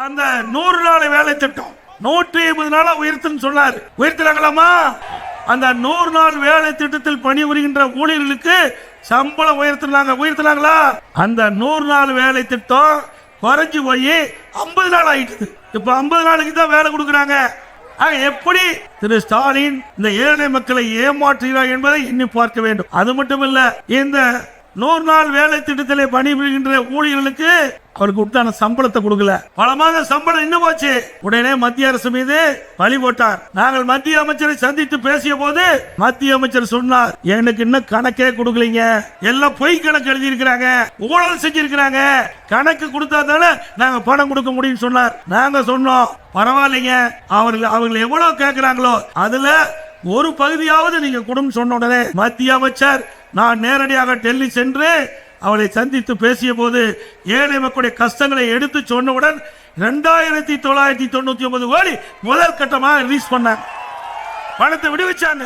அந்த 100 நாள் வேலை திட்டம் 150 நாளா உயர்த்துன்னு சொன்னார். உயர்த்தினாங்களாமா? அந்த 100 நாள் வேலை திட்டத்தில் பணிபுரிகின்ற ஊழியர்களுக்கு சம்பளம் உயர்த்தினாங்களா? அந்த 100 நாள் வேலை திட்டம் குறைஞ்சு போய் 50 நாள் ஆயிடுது. இப்ப 50 நாளுக்கு தான் வேலை கொடுக்கறாங்க. எப்படி திரு ஸ்டாலின் இந்த ஏழை மக்களை ஏமாற்றுகிறார் என்பதை எண்ணி பார்க்க வேண்டும். அது மட்டுமல்ல, இந்த 100 நாள் வேலை திட்டத்திலே பணிபுரிகின்ற ஊழியர்களுக்கு அவருக்கு உண்டான சம்பளத்தை கொடுக்கல. பல மாத சம்பளம் இன்னும் போச்சு. உடனே மத்திய அரசு மீது பழி போட்டார். நாங்கள் மத்திய அமைச்சரை சந்தித்து பேசிய போது மத்திய அமைச்சர் சொன்னார், எனக்கு இன்னும் கணக்கே கொடுக்கலீங்க, எல்லாம் பொய் கணக்கு எழுதி இருக்கிறாங்க, ஊழல் செஞ்சிருக்கிறாங்க, கணக்கு கொடுத்தா தானே நாங்க பணம் கொடுக்க முடியும் சொன்னார். நாங்க சொன்னோம், பரவாயில்லைங்க, அவங்க எவ்வளவு கேட்கிறாங்களோ அதுல ஒரு பகுதியாவது நீங்க கொடுன்னு சொன்ன உடனே மத்திய அமைச்சர் நான் நேரடியாக டெல்லி சென்று அவளை சந்தித்து பேசிய போது ஏழை மக்களுடைய கஷ்டங்களை எடுத்து சொன்னவுடன் 2999 கோடி முதல் கட்டமாக ரிலீஸ் பண்ணாங்க, பணத்தை விடுவிச்சாங்க.